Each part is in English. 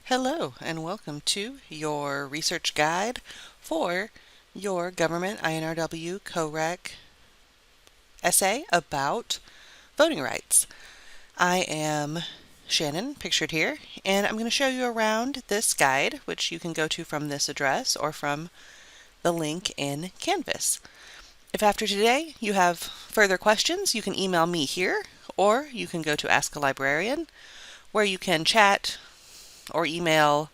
Hello and welcome to your research guide for your government INRW COREC essay about voting rights. I am Shannon, pictured here, and I'm going to show you around this guide, which you can go to from this address or from the link in Canvas. If after today you have further questions, you can email me here, or you can go to Ask a Librarian, where you can chat or email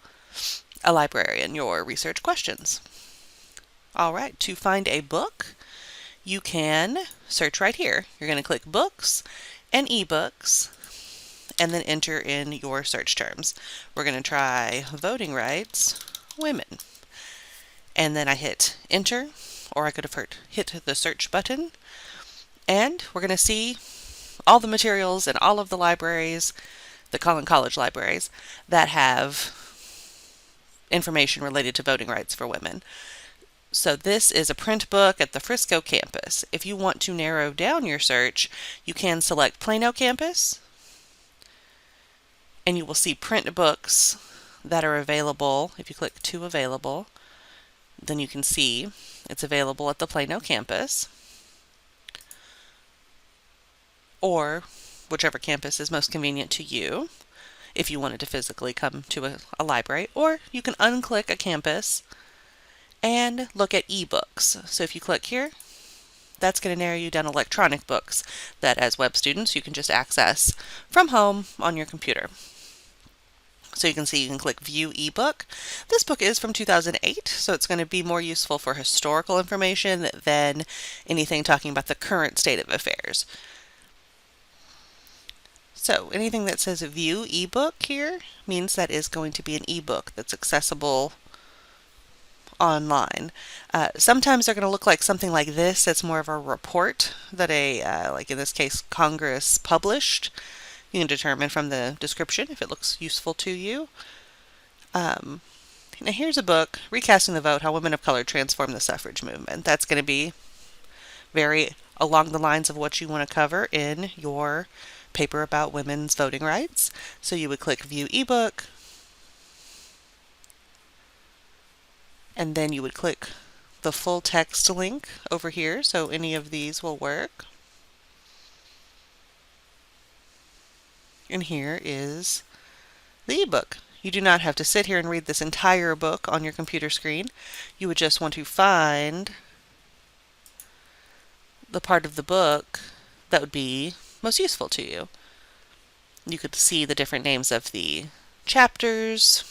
a librarian your research questions. All right, to find a book, you can search right here. You're going to click Books and eBooks, and then enter in your search terms. We're going to try voting rights, women. And then I hit enter, or I could have hit the search button, and we're going to see all the materials in all of the libraries, the Collin College libraries, that have information related to voting rights for women. So this is a print book at the Frisco campus. If you want to narrow down your search, you can select Plano campus, and you will see print books that are available. If you click to available, then you can see it's available at the Plano campus, or whichever campus is most convenient to you if you wanted to physically come to a library, or you can unclick a campus and look at ebooks. So if you click here, that's going to narrow you down electronic books that as web students you can just access from home on your computer. So you can see you can click View eBook. This book is from 2008, so it's going to be more useful for historical information than anything talking about the current state of affairs. So anything that says View eBook here means that is going to be an ebook that's accessible online. Sometimes they're going to look like something like this. It's more of a report that like in this case, Congress published. You can determine from the description if it looks useful to you. Now here's a book, Recasting the Vote, How Women of Color Transformed the Suffrage Movement. That's going to be very along the lines of what you want to cover in your paper about women's voting rights. So you would click View eBook, and then you would click the full text link over here, so any of these will work. And here is the ebook. You do not have to sit here and read this entire book on your computer screen. You would just want to find the part of the book that would be most useful to you. You could see the different names of the chapters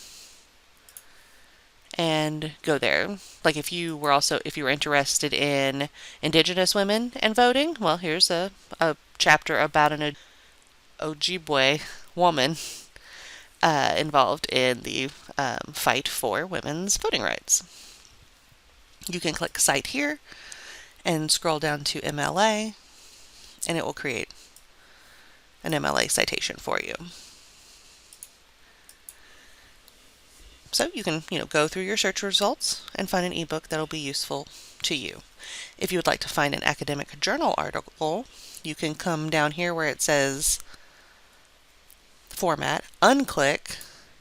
and go there. Like if you were interested in Indigenous women and voting, well, here's a chapter about an Ojibwe woman involved in the fight for women's voting rights. You can click Cite here and scroll down to MLA, and it will create an MLA citation for you. So you can, go through your search results and find an ebook that'll be useful to you. If you would like to find an academic journal article, you can come down here where it says Format, unclick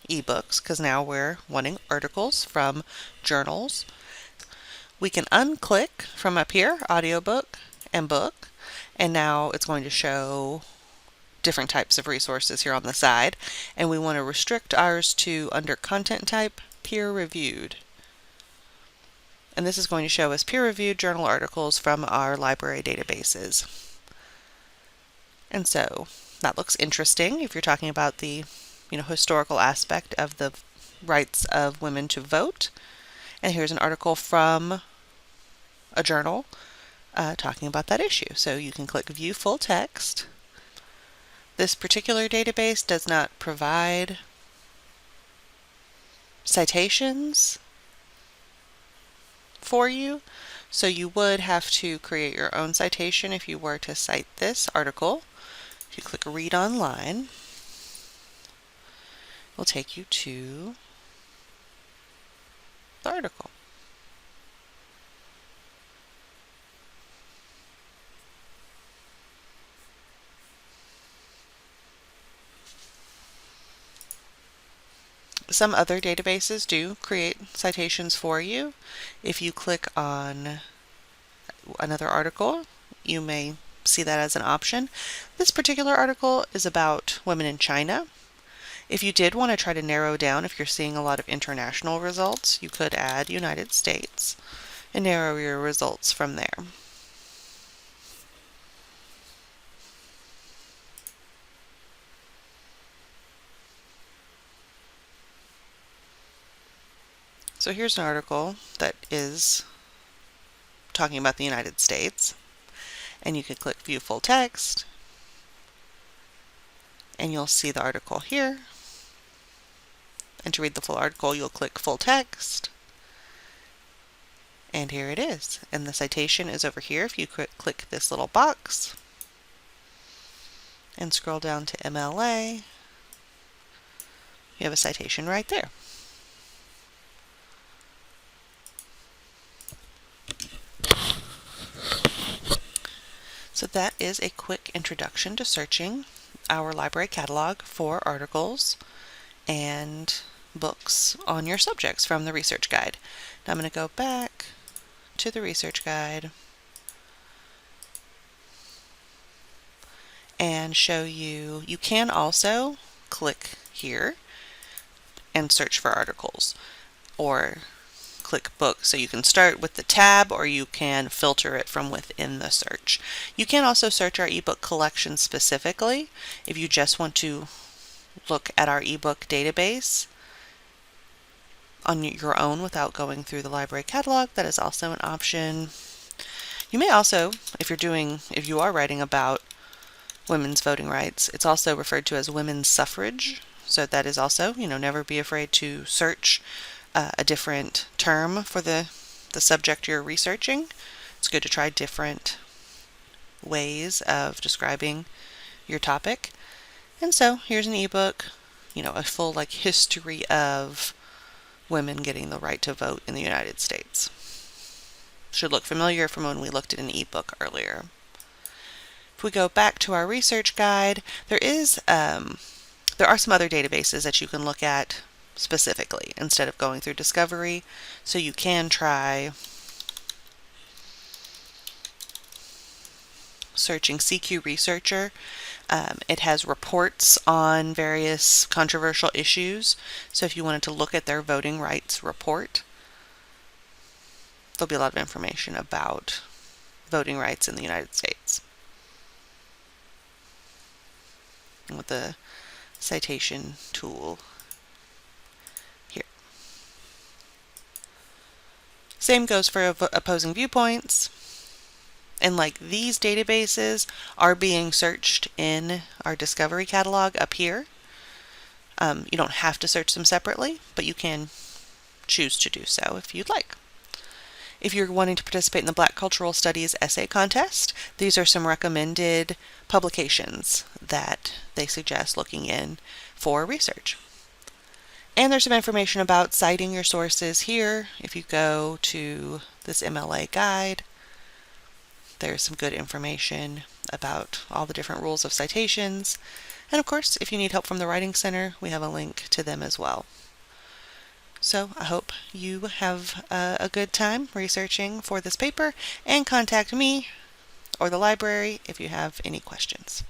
ebooks, because now we're wanting articles from journals. We can unclick from up here, audiobook and book, and now it's going to show different types of resources here on the side, and we want to restrict ours to under content type, peer-reviewed. And this is going to show us peer-reviewed journal articles from our library databases. And so that looks interesting if you're talking about the historical aspect of the rights of women to vote. And here's an article from a journal talking about that issue. So you can click View Full Text. This particular database does not provide citations for you, so you would have to create your own citation if you were to cite this article. If you click Read Online, it will take you to the article. Some other databases do create citations for you. If you click on another article, you may see that as an option. This particular article is about women in China. If you did want to try to narrow down, if you're seeing a lot of international results, you could add United States and narrow your results from there. So here's an article that is talking about the United States, and you can click View Full Text, and you'll see the article here. And to read the full article, you'll click Full Text, and here it is. And the citation is over here. If you click this little box and scroll down to MLA, you have a citation right there. So that is a quick introduction to searching our library catalog for articles and books on your subjects from the research guide. Now I'm going to go back to the research guide and show you, you can also click here and search for articles, or click book. So you can start with the tab, or you can filter it from within the search. You can also search our ebook collection specifically if you just want to look at our ebook database on your own without going through the library catalog. That is also an option. You may also, if you are writing about women's voting rights, it's also referred to as women's suffrage. So that is also, never be afraid to search a different term for the subject you're researching. It's good to try different ways of describing your topic. And so here's an ebook, a full history of women getting the right to vote in the United States. Should look familiar from when we looked at an ebook earlier. If we go back to our research guide, there are some other databases that you can look at specifically instead of going through Discovery. So you can try searching CQ Researcher. It has reports on various controversial issues. So if you wanted to look at their voting rights report, there'll be a lot of information about voting rights in the United States. And with the citation tool here. Same goes for opposing viewpoints. And these databases are being searched in our Discovery catalog up here. You don't have to search them separately, but you can choose to do so if you'd like. If you're wanting to participate in the Black Cultural Studies essay contest, these are some recommended publications that they suggest looking in for research. And there's some information about citing your sources here. If you go to this MLA guide, there's some good information about all the different rules of citations. And of course, if you need help from the Writing Center, we have a link to them as well. So I hope you have a good time researching for this paper, and contact me or the library if you have any questions.